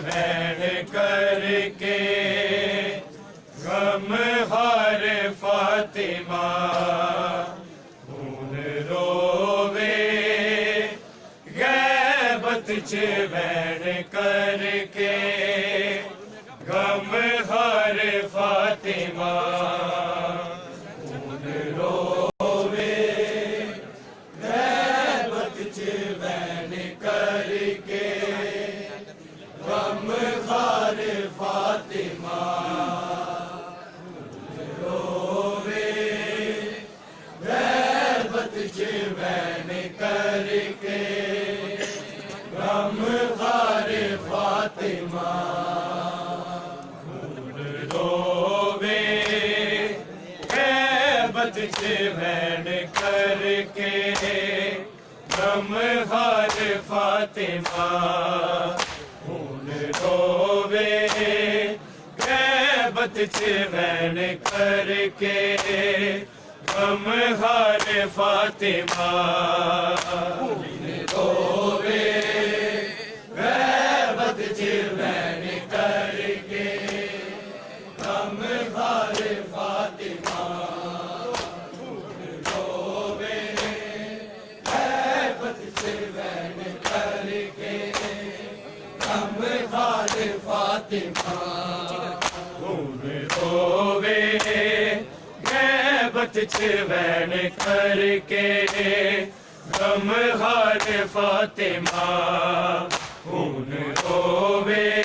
بین کر کے غم ہر فاطمہ خون روے غیبت چ بین کر کے غم ہر فاطمہ خون روے غیبت چ بین کر کے غم غار فاطمہ خون روے غیبت چ بین کر کے غم غار فاطمہ خون روے غیبت چ بین کر کے غم غار فاطمہ خون روے غیبت چ بین کر کے غم غار فاطمہ خون روے غیبت چ بین کر کے غم غار فاطمہ خون روے غیبت چ بین کر کے غم غار فاطمہ خون روے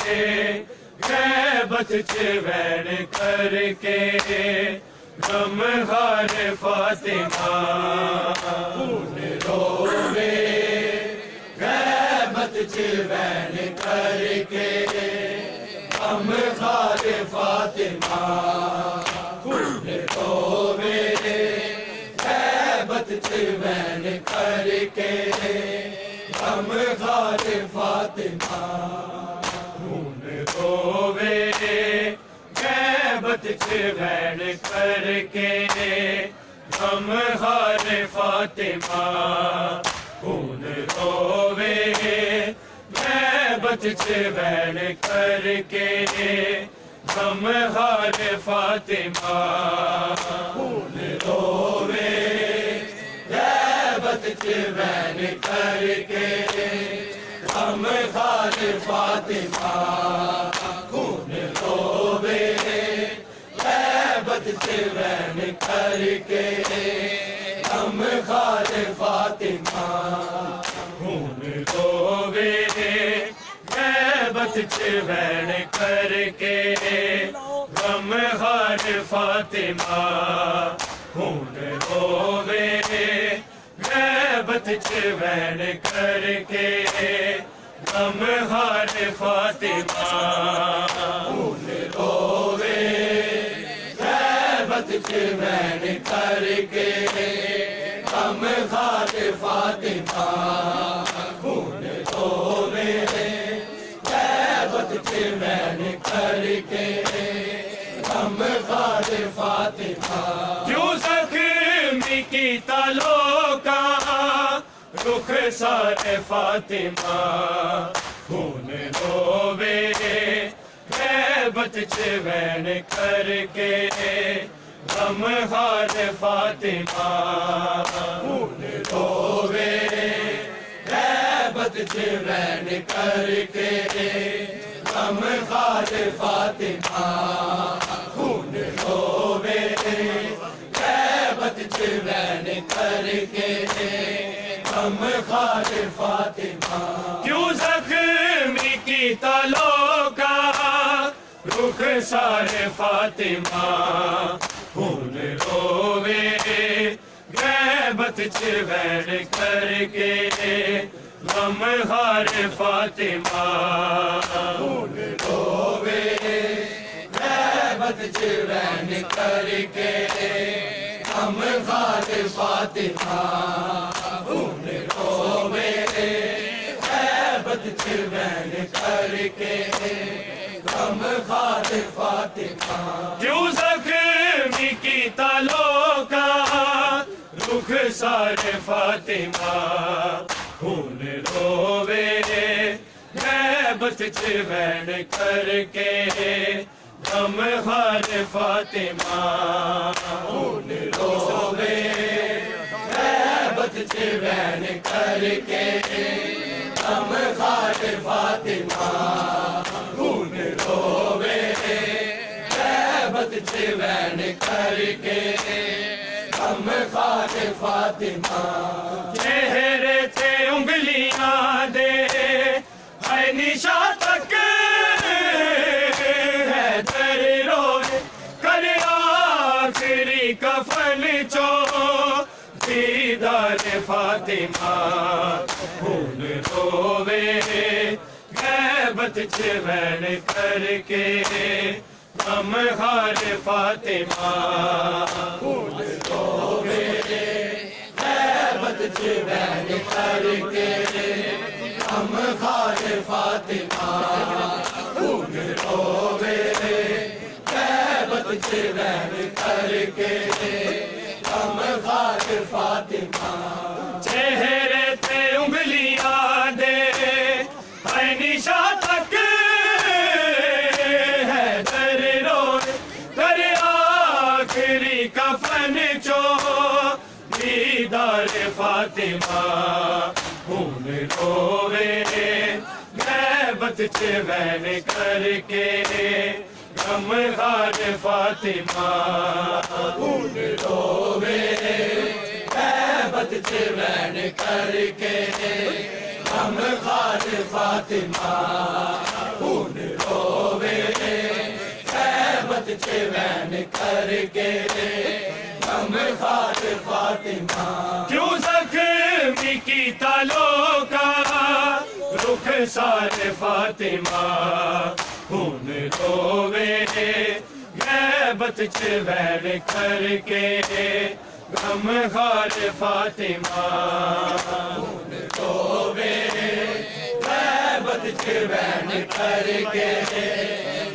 غیبت چ بین کر کے غم غار فاطمہ خون روے غیبت چ بین کر کے غم غار فاطمہ خون روے غیبت چ بین کر کے غم غار فاطمہ خون روے غیبت چ بین کر کے غم غار فاطمہ خون روے غیبت چ بین کر کے غم غار فاطمہ خون روے غیبت چ بین کر کے غم غار فاطمہ خون چوین کر کے غم خار فاطمہ خون روے غیبت چوین کر کے غم خار فاطمہ خون روے غیبت چوین کر کے غم خار فاطمہ خون روے غیبت چوین کر کے غم خار فاطمہ خون روے غیبت چوین کر کے غم خار فاطمہ کیوں زخمی کی تالوں کا رخ سار فاطمہ خون روے غیبت چوین کر کے غم خار فاطمہ خون روے غیبت چوین کر کے غم خار فاطمہ خون روے غیبت چوین کر کے غم خار فاطمہ کیوں زخمی کی تالوں کا رخ سار فاطمہ خون روے غیبت چوین کر کے غم خار فاطمہ خون روے غیبت چوین کر کے غم خار فاطمہ خون روے غیبت چوین کر کے غم خار فاطمہ کیوں زخمی کی تالوں کا رخ سار فاطمہ خون روے غیبت چوین کر کے غم خار فاطمہ خون روے غیبت چوین کر کے غم خار فاطمہ خون روے غیبت چوین کر کے غم خار فاطمہ چہرے سے انگلیاں دے ہے نشاں تک حیدر روے کر آخری کفن چو دیدار فاطمہ خون روے غیبت چوین کر کے غم خار فاطمہ خون روے غیبت چوین کر کے غم خار فاطمہ خون روے غیبت چوین کر کے غم خار فاطمہ چہرے تے انگلیاں دے ہے نشاں تک حیدر روے کر آخری کفن چو دیدار فاطمہ خون روے غیبت چوین کر کے غم خار فاطمہ خون روے غیبت چوین کر کے غم خار فاطمہ خون روے غیبت چوین کر کے غم خار فاطمہ کیوں زخمی کی تالوں کا رخ سار فاطمہ خون روے غیبت چوین کر کے غم خار فاطمہ خون روے غیبت چوین کر کے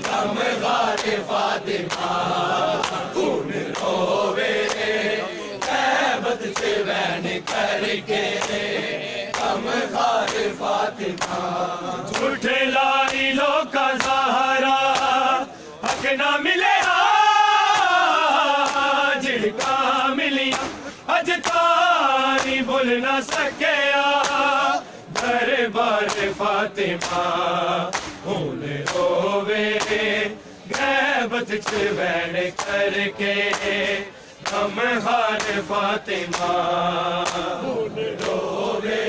غم خار فاطمہ خون روے غیبت چوین کر کے غم خار فاطمہ جھوٹے لائی لو کا زہرا حق نہ ملے جھڑکا ملیا اج تاری بھول نہ سکیا دربار فاطمہ خون روے غیبت چ بین کر کے غم خار فاطمہ ہن رووے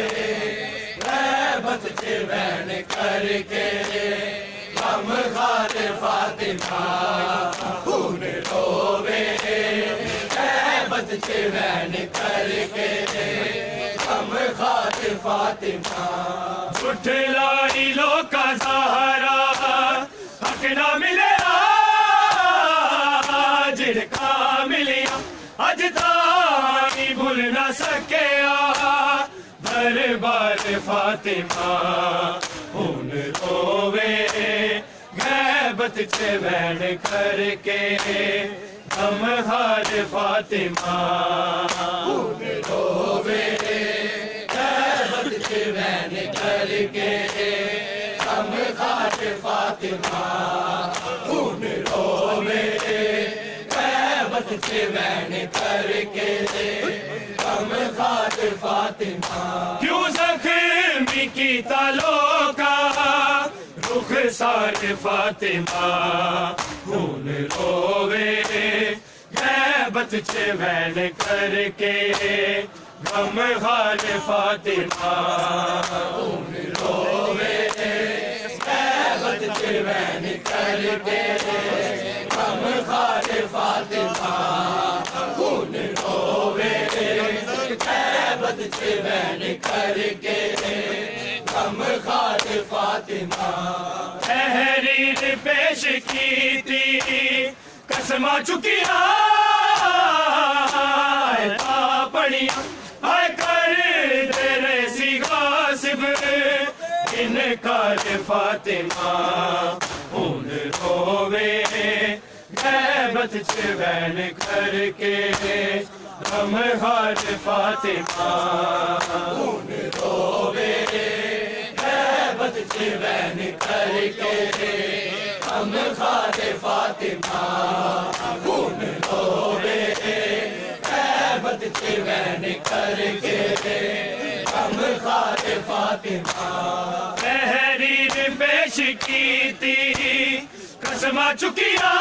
غیبت چ بین کر کے غم خار فاطمہ ہن رووے غیبت چ بین کر کے غم خار فاطمہ جھٹلائی لوکا زہرا حق نہ ملیا جھڑکا ملیا اج تائی بھول نہ سکیا دربار فاطمہ ہن رووے غیبت چ بین کر کے غم خار فاطمہ ہن رووے غیبت چ بین کر کے غم خار فاطمہ ہن رووے غیبت چ بین کر کے غم خار فاطمہ کیوں زخمی کیتا لوکا رخ سار فاطمہ ہن رووے غیبت چ بین کر کے غم خار فاطمہ ہن رووے غیبت چ بین کر کے غم خار فاطمہ ہن رووے غیبت چ بین کر کے غم خار فاطمہ تحریر پیش کی تھی قسمہ چکیا پڑیا آئے کر تیرے سی غاصب انکار فاطمہ ہن رووے غیبت چ بین کر کے غم خار فاطمہ ہن رووے غیبت چ بین کر کے غم خار فاطمہ ہن رووے غیبت چ بین کر کے غم خار فاطمہ تحریر پیش کی تھی قسمہ چکیا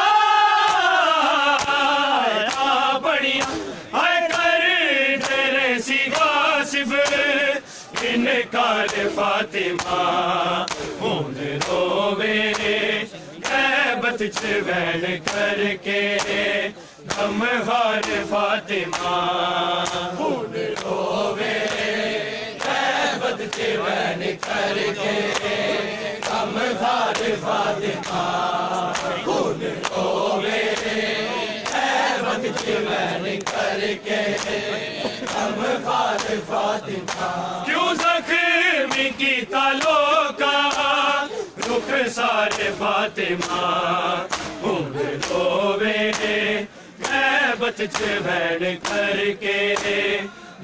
پڑیا آئے کر تیرے سی غاصب انکار فاطمہ ہن رووے غیبت چ بین کر کے غم خار فاطمہ ہن رووے غیبت چ بین کر کے غم خار فاطمہ ہن رووے غیبت چ بین کر کے غم خار فاطمہ کیوں زخمی کیتا لوکا رخ سار فاطمہ ہن رووے غیبت چ بین کر کے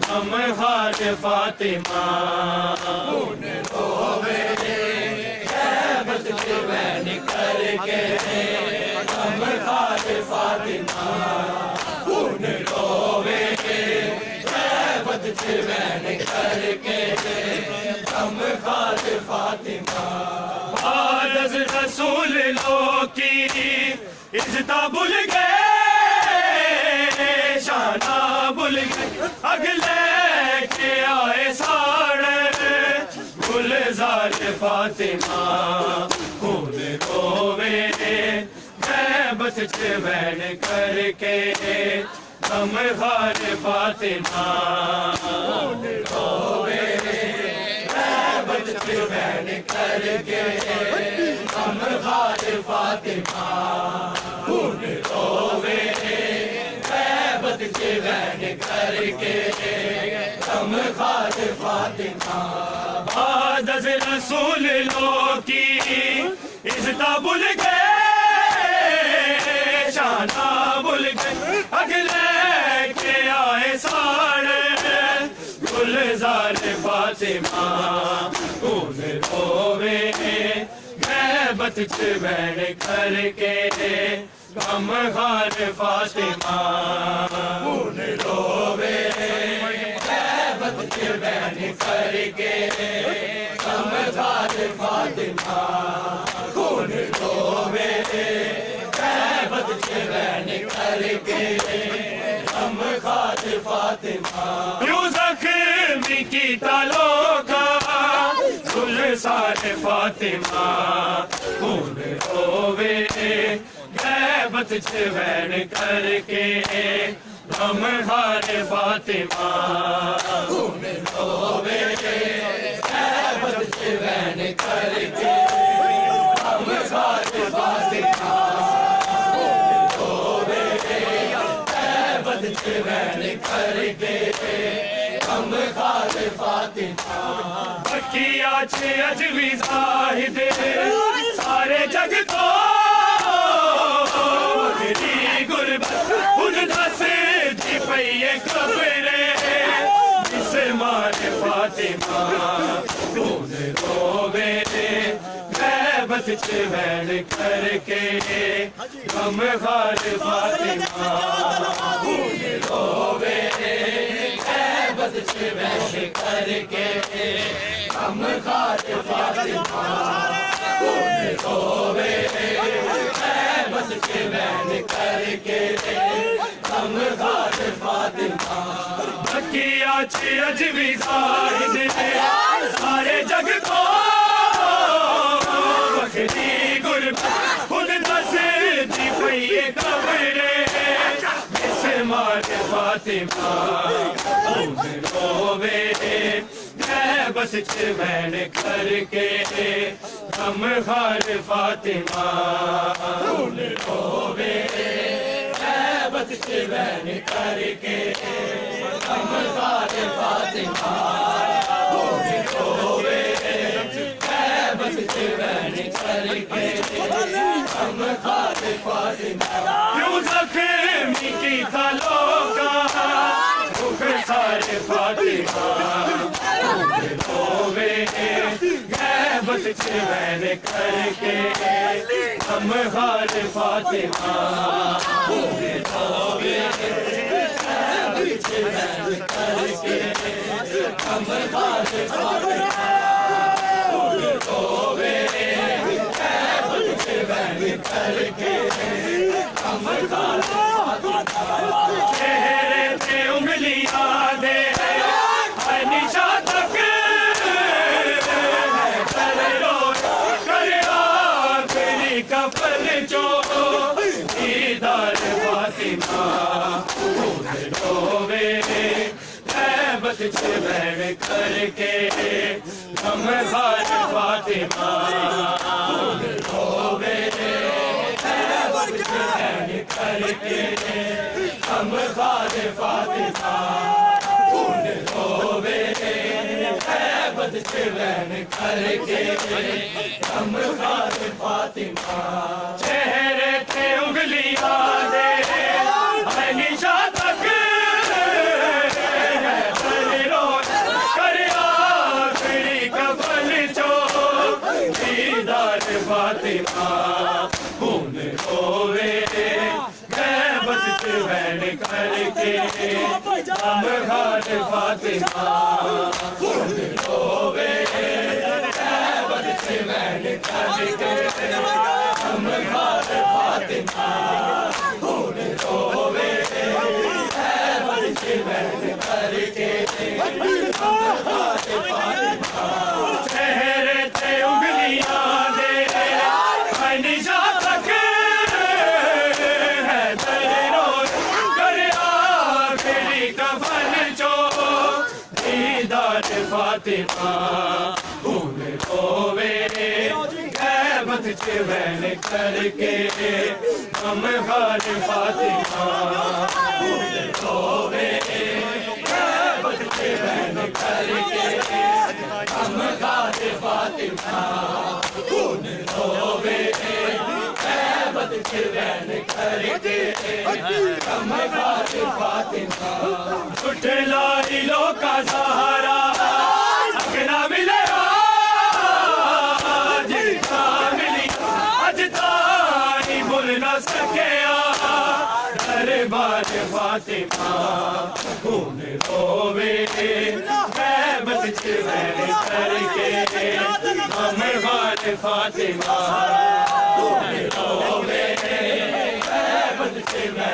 غم خار فاطمہ ہن رووے غیبت چ بین کر کے غم خار فاطمہ ہن رووے غیبت چ بین کر کے غم خار فاطمہ بعد از رسول لوکی عزتاں بھول گئے شانہ بھول گئے اگلے کے آئے ساڑے گلزار فاطمہ ہن رووے غیبت چ بین کر کے غم خار فاطمہ ہن رووے غیبت چ بین کر کے غم خار فاطمہ ہن رووے غیبت چ بین کر کے غم خار فاطمہ بعد از رسول لوکی عزتاں بھول گئے شانہ بھول گئے اگلے کے آئے ساڑے گلزار فاطمہ ہن رووے غیبت چ بین کر کے غم خار فاطمہ ہن رووے غیبت چ بین کر کے غم خار فاطمہ ہن رووے کر کے غم خار فاطمہ یوں زخمی کی تالوں کا گلزار فاطمہ خون روے غیبت چوین کر کے غم خار فاطمہ خون روے غیبت چوین کر کے غم خار فاطمہ چوین کر کے غم خار فاطمہ بکیا چھ اجوی زاہد سارے جگ کو وکری غربت خود دس دی پئیے قبرے جس مار فاطمہ خون روے غیبت چوین کر کے غم خار فاطمہ خون روے غیبت چوین کر کے غم خار فاطمہ خون روے غیبت چوین کر کے غم خار فاطمہ بکیا چھ اجوی زاہد سارے جگ کو وکری غربت خود دس دی پئیے قبرے جس مار فاطمہ خون روے غیبت چوین کر کے غم خار فاطمہ خون روے غیبت چوین کر کے غم خار فاطمہ خون روے غیبت چوین کر کے غم خار فاطمہ یوں زخمی کی تالوں کا گلزار فاطمہ روے غیبت چوین کر کے غم خار فاطمہ روے غیبت چوین کر کے غم خار فاطمہ روے غیبت چوین کر کے غم خار فاطمہ چہرے پہ انگلیاں دے نشا تک کفل جو دیدار فاطمہ خون روے غیبت چوین کر کے غم خار فاطمہ خون روے غیبت چوین کر کے غم خار فاطمہ خون روے غیبت چوین کر کے غم خار فاطمہ چہرے پہ انگلیاں دے نشا تک کر آخری کفن جو دیدار فاطمہ خون روے غیبت چوین کر کے غم خار فاطمہ خون روے غیبت چوین کر کے غم خار فاطمہ خون روے غیبت چوین کر کے غم خار فاطمہ چہرے پہ انگلیاں دے نشا تک فاطمہ خون روے غیبت چوین کر کے غم خار فاطمہ خون روے غیبت چوین کر کے غم خار فاطمہ خون روے غیبت چوین کر کے غم خار فاطمہ اٹھلائی لو کا سہارا اگنا ملے ملی اج تاری بھول نہ سکیا دربار فاطمہ خون روے غیبت چوین کر کے غم خار فاطمہ خون روے غیبت چوین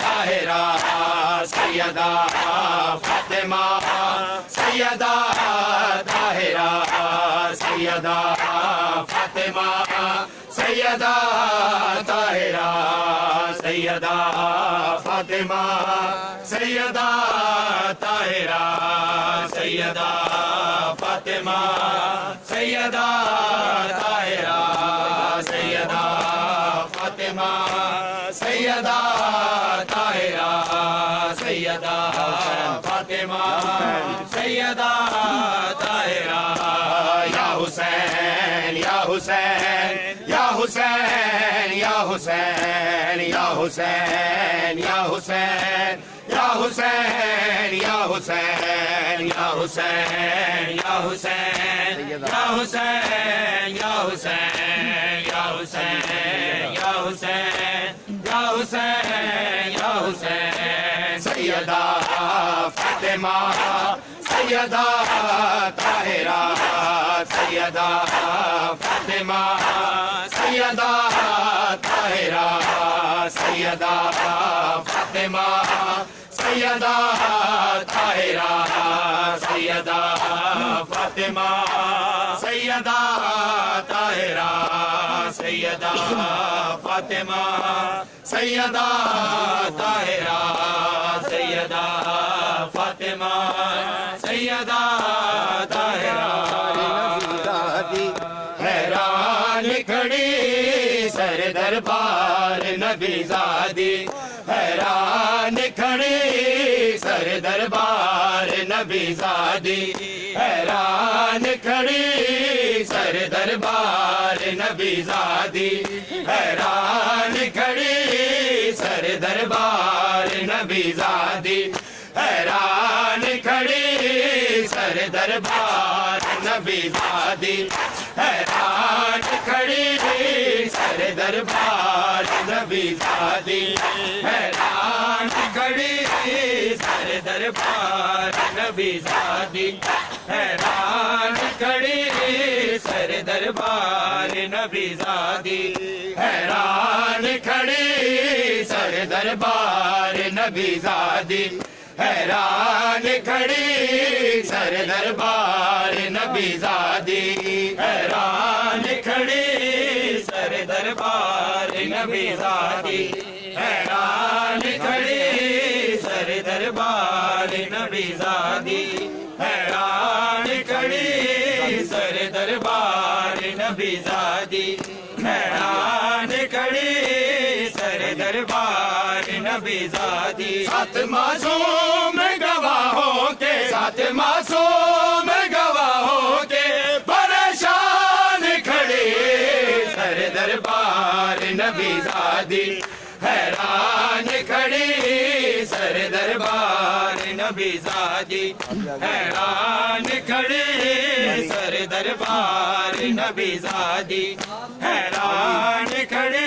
طاہرہ سیدہ فاطمہ سیدہ طاہرہ سیدہ فاطمہ سیدہ طاہرہ سیدہ فاطمہ سیدہ طاہرہ سیدہ فاطمہ سیدہ طاہرہ سیدہ فاطمہ سیدہ طاہرہ سیدہ فاطمہ سیدہ طاہرہ یا حسین یا حسین یا حسین یا حسین یا حسین یا حسین یا حسین یا حسین یا حسین یا حسین یا حسین یا حسین یا حسین یا حسین یا حسین یا حسین سیدہ فاطمہ سیدہ طاہرہ سیدہ فاطمہ سیدہ طاہرہ سیدہ فاطمہ سیدہ طاہرہ سیدہ فاطمہ سیدہ طاہرہ سیدہ فاطمہ سیدہ طاہرہ سیدہ فاطمہ سیدہ طاہرہ حیران کھڑی سر دربار نبی زادی حیران کھڑی سر دربار نبی زادی حیران کھڑی سر دربار نبی زادی حیران کھڑی سر دربار نبی زادی حیران کھڑی سر دربار نبی زادی حیران کھڑی سر دربار نبی زادی حیران کھڑی سر دربار نبی زادی حیران کھڑی سر دربار نبی زادی حیران کھڑی سر دربار نبی زادی حیران کھڑی سر دربار نبی زادی حیران کھڑی سر دربار نبی زادی حیران کھڑی سر دربار نبی زادی حیران کھڑی سر دربار نبی زادی حیران کھڑی سر دربار نبی زادی سات معصوم گواہوں کے سات معصوم گواہوں کے پریشان کھڑے سر دربار نبی زادی حیران کھڑی سر دربار نبی زادی حیران کھڑی سر دربار نبی زادی حیران کھڑی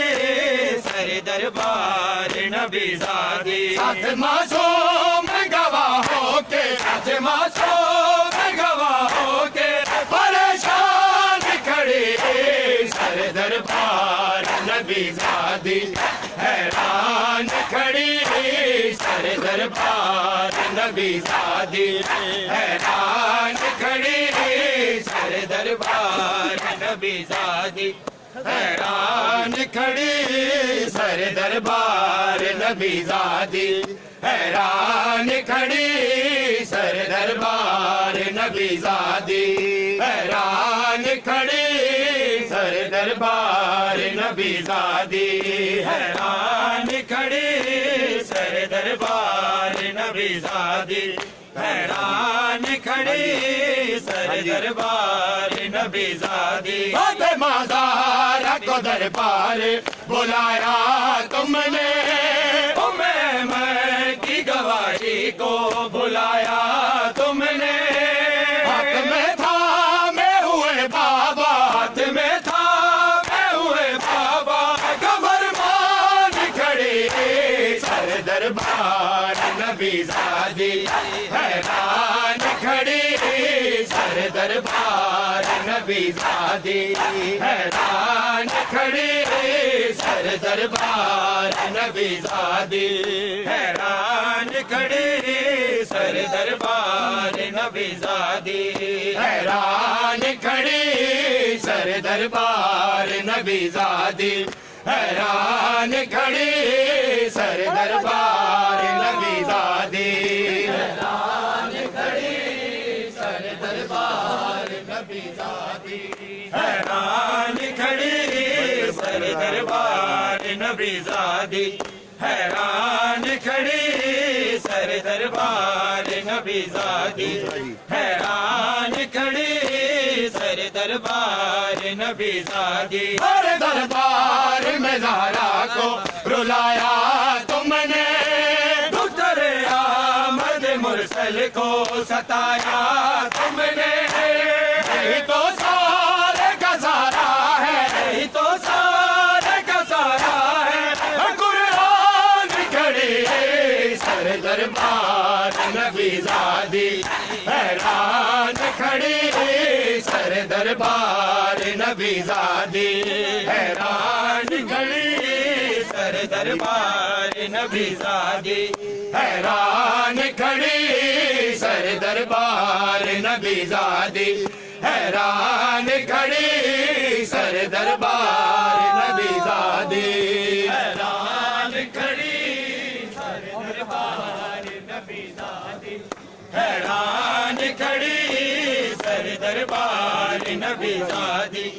سر دربار نبی زادی سات معصوم گواہوں کے سات معصوم گواہوں کے پریشان کھڑے سر دربار نبی زادی حیران کھڑی سر دربار نبی زادی حیران کھڑی سر دربار نبی زادی حیران کھڑی سر دربار نبی زادی حیران کھڑی سر دربار نبی زادی حیران کھڑی سر دربار نبی زادی حیران کھڑی سر دربار نبی زادی حیران کھڑی سر دربار نبی زادی فاطمہ زہرا کو دربار بلایا تم نے کی گواہی کو بلایا تم نے ہاتھ میں تھا میں ہوئے بابا ہاتھ میں تھا میں ہوئے بابا گورمان کھڑے سر دربار نبی زادی حیران کھڑی سر دربار نبی زادی حیران حیران کھڑی سر دربار نبی زادی حیران کھڑی سر دربار نبی زادی حیران کھڑی سر دربار نبی زادی حیران کھڑی سر دربار نبی زادی حیران کھڑی سر دربار نبی زادی حیران کھڑی سر دربار نبی زادی حیران کھڑی سر دربار نبی زادی حیران کھڑی سر دربار نبی زادی ہر دربار میں زہرا کو رلایا تم نے دختر آمد مرسل کو ستایا تم نے یہی تو سارے کا سارا ہے یہی تو سارے کا سارا ہے قرآن کھڑی سر دربار نبی زادی حیران کھڑی سر دربار نبی زادی حیران کھڑی سر دربار نبی زادی حیران کھڑی سر دربار نبی زادی حیران کھڑی سر دربار نبی زادی حیران کھڑی سر دربار نبی زادی حیران کھڑی سر دربار نبی زادی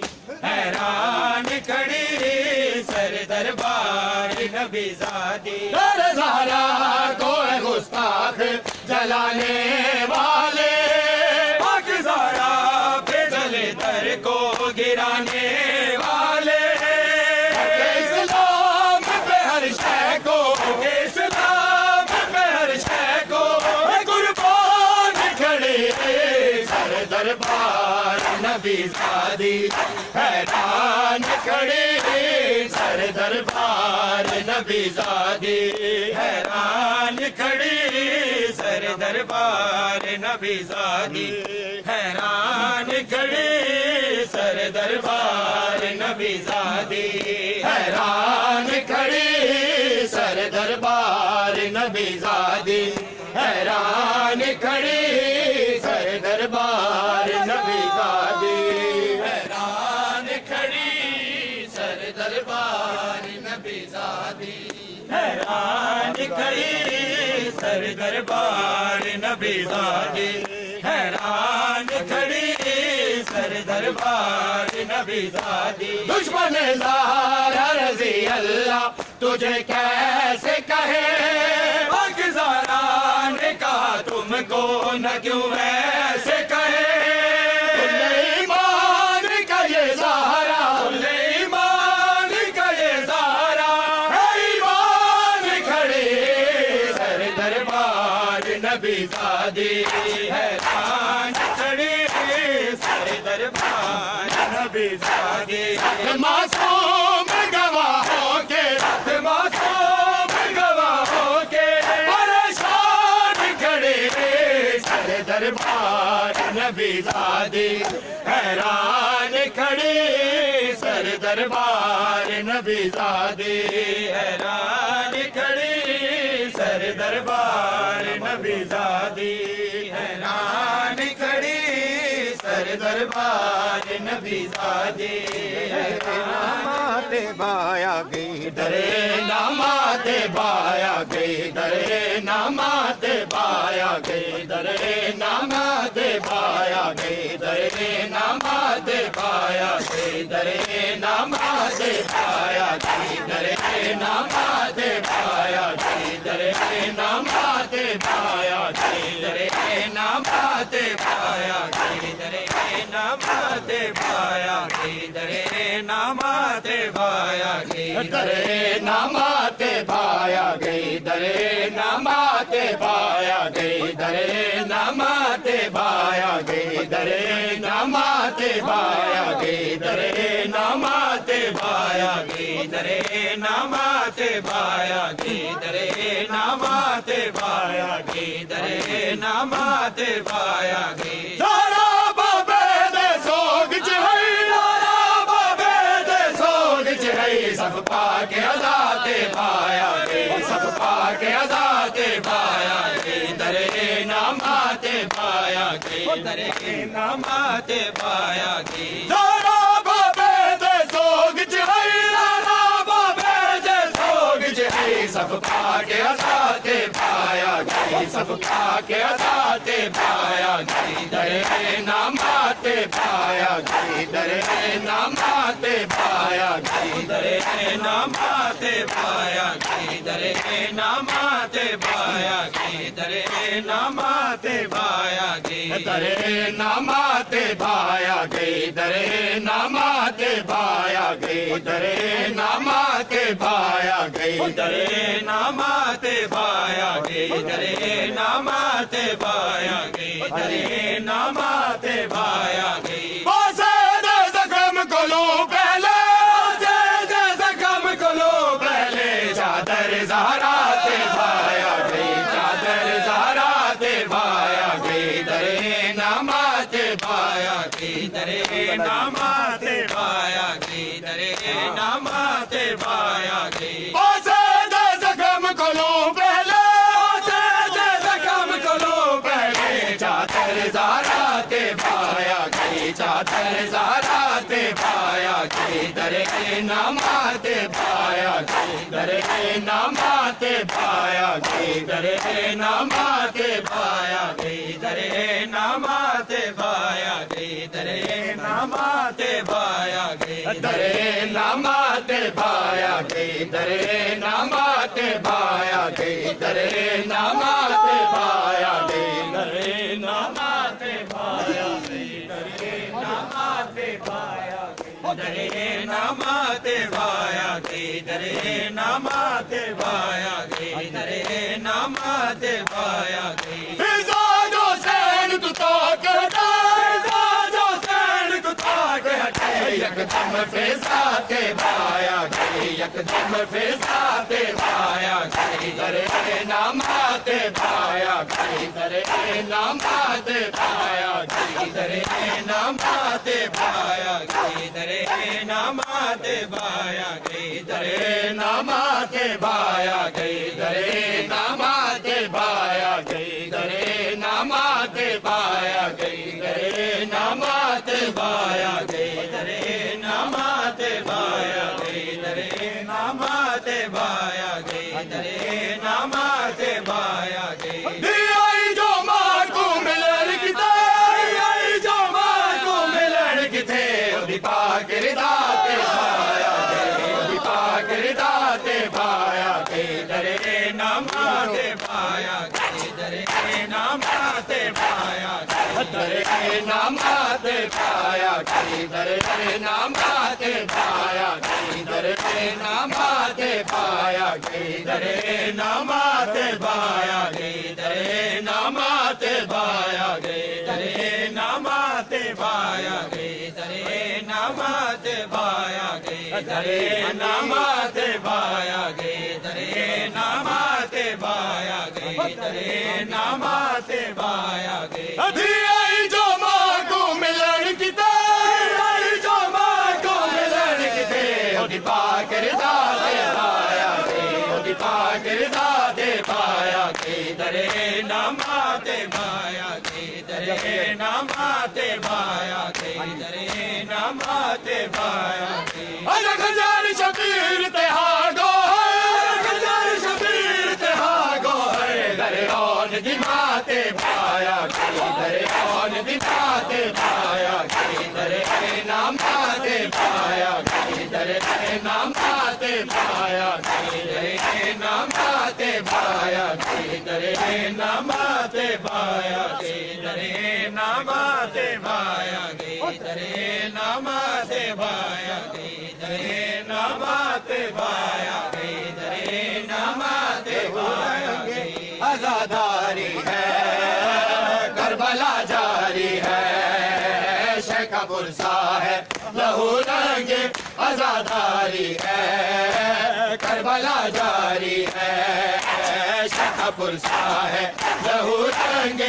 حیران کھڑی سر دربار نبی زادی در زہرا کو گستاخ جلانے والے پاک زہرا پہ جلے در کو گرانے والے اسلام پہ ہر شے کو اسلام پہ ہر شے کو قربان کھڑے سر دربار نبی زادی حیران کھڑے سر دربار نبی زادی حیران کھڑی سر دربار نبی زادی حیران کھڑی سر دربار نبی زادی حیران کھڑی سر دربار نبی زادی حیران کھڑی سر دربار نبی زادی حیران کھڑی سر دربار نبی زادی حیران کھڑی سر دربار نبی زادی حیران کھڑی سر دربار نبی زادی دشمن زہرا رضی اللہ تجھے کیسے کہے پاک زہرا نے کہا تم کو نہ کیوں ایسے کہے ایمان کا یہ زہرا ایمان کا یہ زہرا ایمان کھڑے سر دربار نبی زادی حیران کھڑی سر دربار نبی زادی معصوم گواہوں کے معصوم گواہوں کے پریشان کھڑے سر دربار نبی زادی حیران کھڑے سر دربار نبی زادی حیران کھڑے سر دربار نبی زادی حیران کھڑی سر دربار نبی زادی نامات بایا گئی درے نامات بایا گئی درے نامات بایا گئی درے نامات بایا گئی درے نامات بایا گئی درے نامات بایا گئی درے نامات بایا گئی درے نامات بایا گئی درے نامات بایا گئی درے نامات بایا گئی درے نامات بایا گئی درے نامات بایا گئی درے نامات بایا گئی درے نامات بایا گئی درے نامات بایا گئی درے نامات بایا گئی درے نامات بایا گئی درے نامات بایا گئی درے نامات بایا گئی سارا بابے دے سوگ چہئی سارا بابے کے آزاد پایا گئی درے نامات پایا گئی درے نامات پایا گئی زارا بابے دے سوگ چہائی زارا بابے دے سوگ چہائی سب کے آزاد پایا گئی سب کے آزاد پایا گئی درے نامات پایا گئی درے نامات پایا گئی درے نامات پایا گئی درے نامات پایا گئی درے نامات پایا گئی درے نامات پایا گئی درے نامات پایا گئی درے نامات پایا گئی درے نامات پایا گئی درے نامات پایا گئی درے نامات پایا گئی زخم کو لو پہلے زخم کو لو پہلے چادر زہرا تے پایا گئی چادر زہرا تے پایا گئی درے نامات پایا گئی درے نامات پایا گئی درے نامات پایا گئی زخم کو لو پہلے زخم کو لو پہلے چادر زہرا تے پایا گئی چادر زہرا تے پایا گئی درے نامات پایا گئی درے نامات پایا گئی درے نامات پایا گئی درے نامات پایا گئی درے نامات پایا گئی درے نامات پایا گئی درے نامات پایا گئی درے نامات پایا گئی درے نامات پایا گئی درے نامات پایا گئی درے نامات پایا گئی درے نامات پایا گئی درے نامات پایا گئی فضا جو سین تو تاک ہٹے فضا جو سین تو تاک ہٹے یکدم فضا تے پایا گئی یکدم فضا تے پایا گئی درے نامات پایا گئی درے نامات پایا گئی درے نامات پایا گئی درے نامات پایا گئی درے نامات پایا گئی درے نامات پایا گئی درے نامات پایا گئی درے نامات پایا گئی درے نامات پایا گئی درے نامات پایا گئی درے نامات پایا گئی دیائی جو ماں کو ملن کی دیائی جو ماں کو ملن کی تھے ابھی پاک رضا تے پایا گئی ابھی پاک رضا تے پایا گئی درے نامات پایا گئی درے نامات پایا گئی درے نامات پایا گئی درے نامات پایا گئی درے نامات پایا گئی درے نامات پایا گئی درے نامات پایا گئی درے نامات پایا گئی درے نامات پایا گئی درے نامات پایا گئی درے نامات پایا گئی درے نامات پایا گئی دیائی جو ماں کو ملن کی دیائی جو ماں کو ملن کی دے ادھی پاک رضا تے پایا گئی ادھی پاک رضا تے پایا گئی درے نامات پایا گئی درے نامات پایا گئی درے نامات پایا گئی اجا خجار شبیر تے ہاگو ہے خجار شبیر تے ہاگو ہے درے اون دی مات پایا گئی درے اون دی مات پایا گئی درے نامات پایا گئی درے نامات پایا گئی درے نامات پایا گئی درے نامات پایا گئی درے نامات پایا گئی درے نامات پایا گئی درے نامات پایا گئی درے نامات پایا گئی آزاداری ہے کربلا جاری ہے شیخ برسا ہے لہو رنگ آزاداری ہے کربلا جاری ہے شیخ برسا ہے لہو رنگ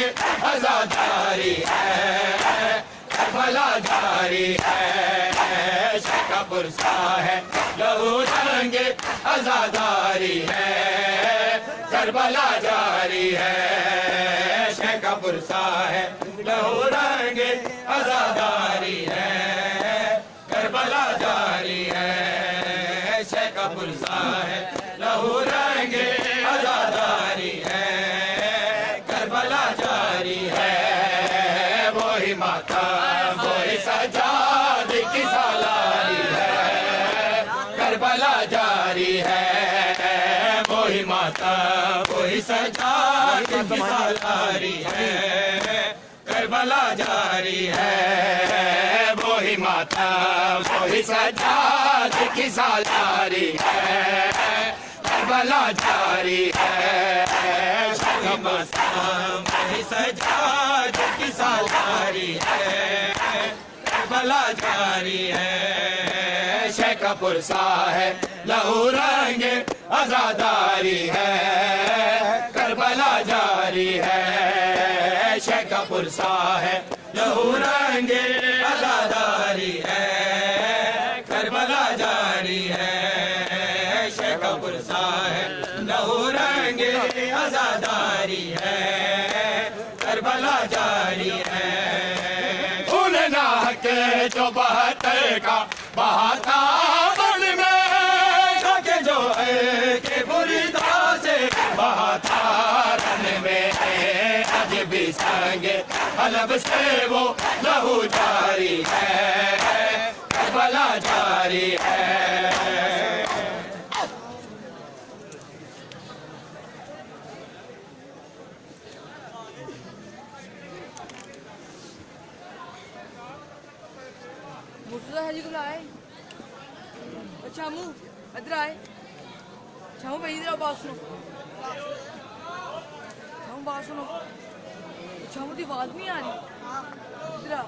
آزاداری ہے کربلا جاری ہے شیخا پرسا ہے لہو رنگ عزاداری ہے کربلا جاری ہے شیخا پرسا ہے لہو رنگ عزاداری ہے کربلا جاری ہے شیخا پرسا ہے لہو رنگ عزاداری ہے کربلا جاری ہے وہی ماتا وہی سجاد کی سالاری ہے کربلا جاری ہے وہی ماتا وہی سجاد کی سالاری ہے کربلا جاری ہے وہی ماتا وہی سجاد کی سالاری ہے کربلا جاری ہے وہی ماتا وہی سجاد کی سالاری ہے کربلا جاری ہے شیخا پرسا ہے لہو رنگ عزاداری ہے کربلا جاری ہے شیخا پرسا ہے لہو رنگ عزاداری ہے کربلا جاری ہے شیخا پرسا ہے لہو رنگ عزاداری ہے کربلا جاری ہے خون ناحق جو بہتر کا بہاتا بن میں کہ جو ہے کہ بریدہ سے بہاتا رن میں آج بھی سنگ حلب سے وہ لہو جاری ہے کربلا جاری ہے مرتضی حاجی کو لائے شامو ادھر آئے شامو بھائی ادھر آؤ بات سنو شامو بات سنو شامو کی آواز نہیں آ رہی ادھر آ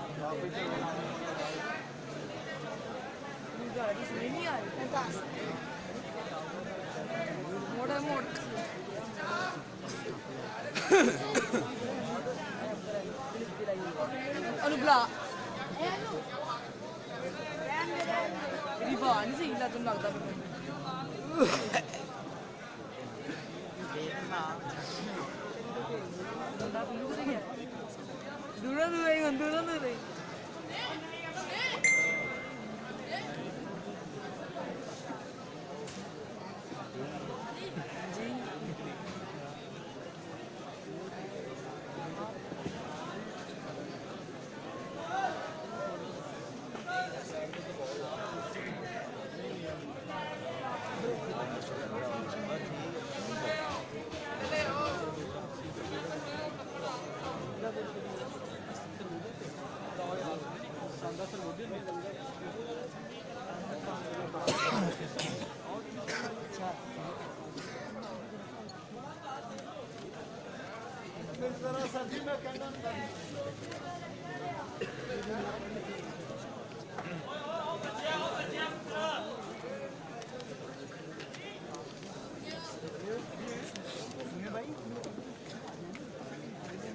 سنی نہیں آ رہی موڑ ہے موڑ انو بلا Riba, ini sih ilah tuh nggak tahu. Dulu deh.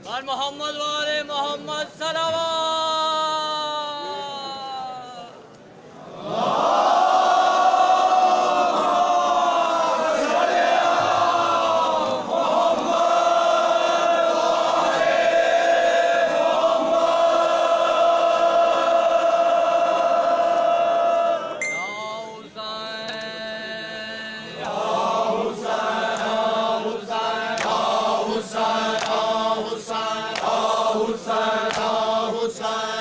اور محمد والے محمد صلوات Hussain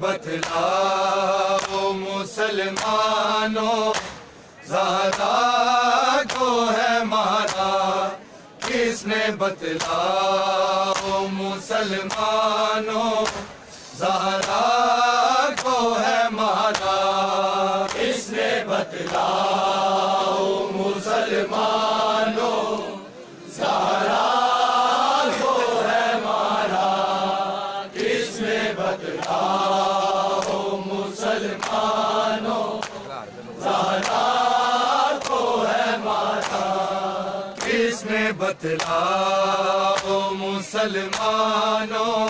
بتلاؤ مسلمانوں زہرا کو ہے مارا کس نے بتلاؤ مسلمانوں زہرا کو ہے مارا کس نے بتلاؤ مسلمانوں زہرا کو ہے مارا کس نے بتلاؤ مسلمانوں زہرا کو ہے مارا کس نے بتلاؤ مسلمانوں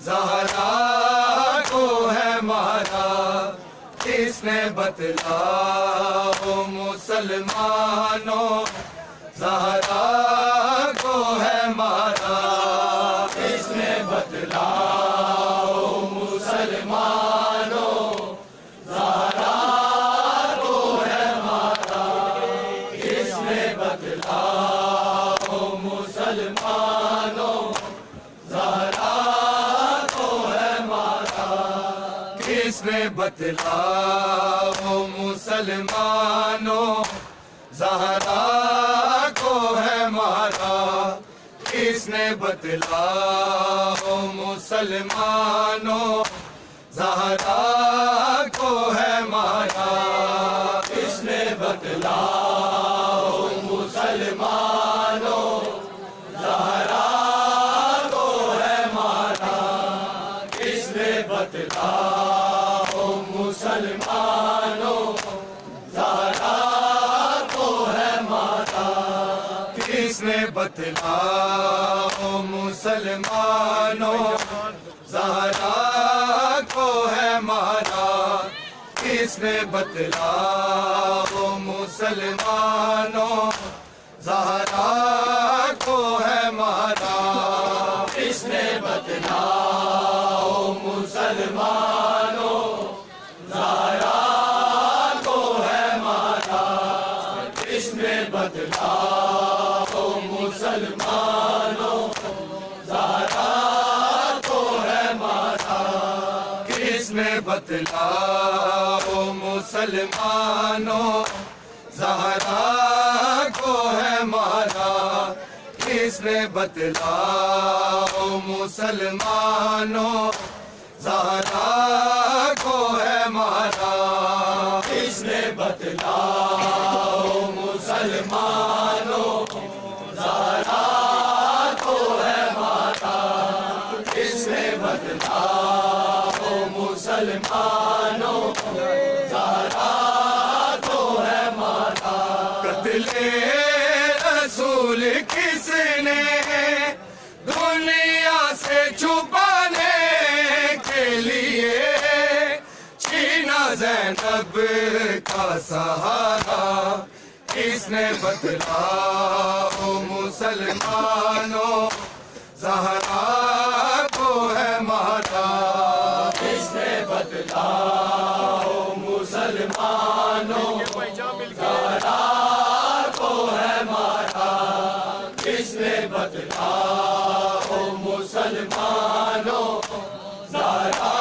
زہرا کو ہے مارا کس نے بتلاؤ مسلمانوں زہرا کو ہے مارا کس نے بتلاؤ مسلمانوں زہرا کو ہے مارا کس نے بتلاؤ مسلمانوں زہرا کو ہے مارا کس نے بتلاؤ مسلمانوں زہرا کو ہے مارا کس نے بتلاؤ مسلمانوں زہرا کو ہے مارا کس نے بتلاؤ مسلمانوں زہرا کو ہے مارا کس نے بتلاؤ مسلمانوں زہرا کو ہے مارا کس نے بتلاؤ مسلمانوں زہرا کو ہے مارا کس نے بتلاؤ مسلمانوں زہرا کو ہے مارا کس نے بتلاؤ مسلمانوں زہرا کو ہے مارا کس نے بتلاؤ مسلمانوں زہرا کو ہے مارا کس نے بتلاؤ مسلمانوں زہرا کو ہے مارا کس نے بتلاؤ مسلمانوں زہرا کو ہے مارا کس نے بتلاؤ مسلمانوں زہرا کو ہے مارا کس نے بتلاؤ مسلمانوں زہرا کو ہے مارا قتل رسول کس نے دنیا سے چھپانے کے لیے چھینا زینب کا سہارا کس نے بتلاؤ مسلمانوں زہرا کو ہے مارا کس نے بتلاؤ مسلمانوں زہرا کو ہے مارا کس نے بتلاؤ مسلمانوں زہرا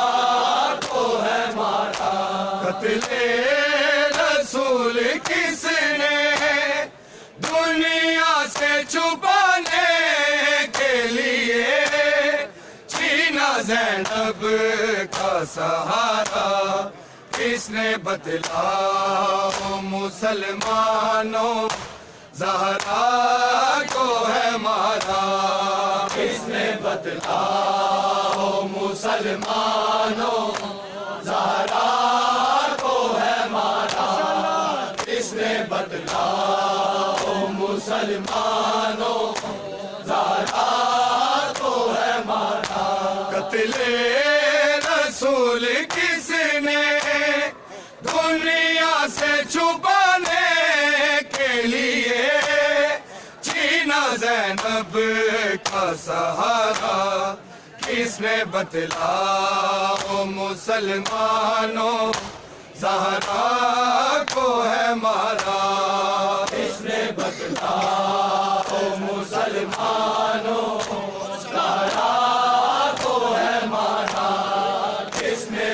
کو ہے مارا قتل رسول کس نے دنیا سے چھپانے کے لیے چھینا زینب کا سہارا کس نے بتلاؤ مسلمانوں زہرا کو ہے مارا کس نے بتلاؤ مسلمانوں زہرا کو ہے مارا کس نے بتلاؤ مسلمانوں زہرا کو ہے مارا قتل رسول کس نے دنیا سے چھپانے کے لیے چھینا زینب کا سہارا کس نے بتلاؤ مسلمانوں زہرا کو ہے مارا کس نے بتلاؤ مسلمانوں زہرا کو ہے مارا کس نے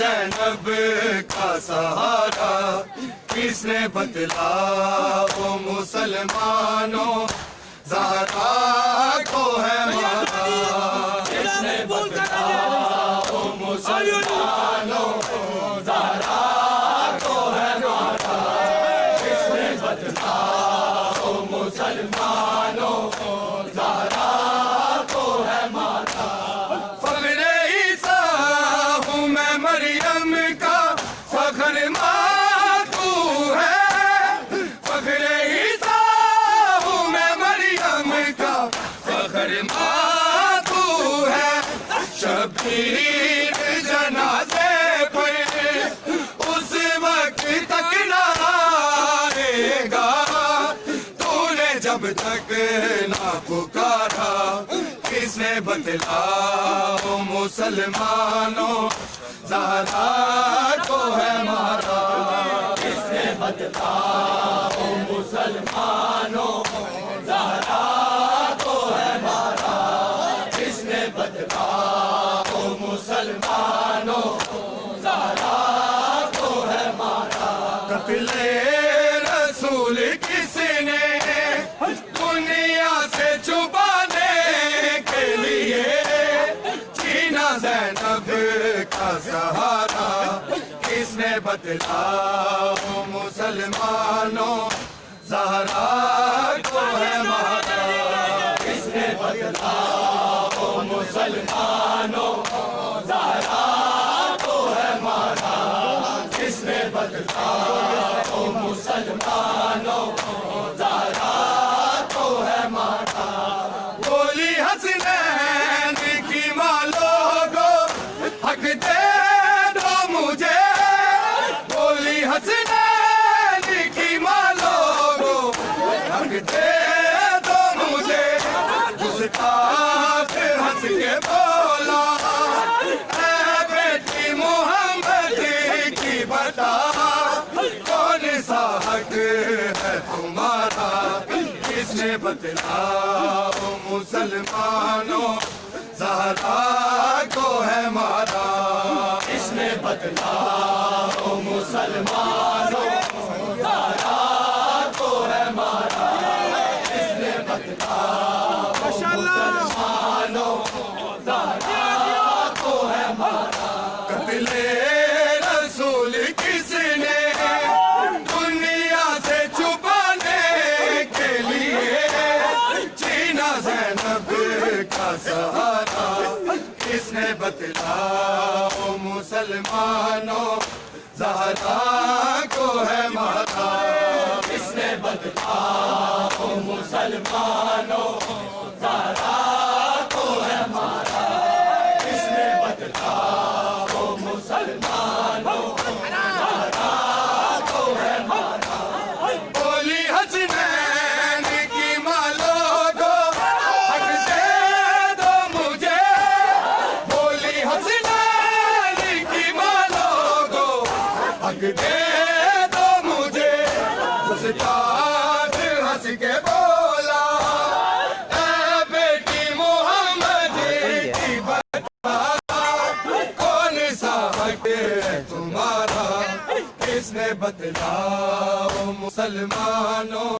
زینب کا سہارا کس نے بتلاؤ مسلمانوں زہرا کو ہے مارا کس نے بتلاؤ مسلمانوں زہرا کو ہے مارا کس نے بتلاؤ مسلمانوں زہرا کو ہے مارا فخر عیسیٰ ہوں میں مریم کا فخر ماں تو ہے فخر عیسیٰ ہوں میں مریم کا فخر ماں تو ہے شبیر جنازے پر اس وقت تک نہ آئے گا تو نے جب تک نہ پکارا کس نے بتلاؤ مسلمانوں زہرا کو ہے مارا کس نے بتلاؤ مسلمانوں زہرا کو ہے مارا کس نے بتلاؤ مسلمانوں زہرا کو ہے مارا قتل رسول کس نے دنیا سے چھپانے کے لیے چھینا زینب کا سہارا کس نے بتلاؤ مسلمانوں زہرا کو ہے مارا کس نے بتلاؤ مسلمانوں زہرا کو ہے مارا کس نے بتلاؤ مسلمانوں زہرا کو ہے مارا بولی حسنین کی ماں لوگو حق دے دو مجھے بولی حسنین کی ماں لوگو حق دے دو مجھے گستاخ ہنس کے بولا اے بیٹی محمد کی بتا کون سا حق ہے تمہارا کس نے بتلاؤ مسلمانوں زہرا کو ہے مارا کس نے بتلاؤ مسلمانوں زہرا کو ہے مارا کس نے بتلاؤ مسلمانوں زہرا کو ہے مارا قتل رسول کس نے دنیا سے چھپانے کے لیے چھینا زینب کا سہارا کس نے بتلاؤ مسلمانوں زہرا کو ہے مارا کس نے بتلاؤ مسلمانوں زہرا کو ہے مارا کس نے بتلاؤ مسلمانوں زہرا کو ہے مارا بولی حسنین کی ماں لوگو حق دے دو مجھے بولی حسنین کی ماں لوگو حق دے دو مجھے گستاخ ہنس کے بولا اے بیٹی محمد کی بتا کون سا حق ہے تمہارا کس نے بتلاؤ مسلمانوں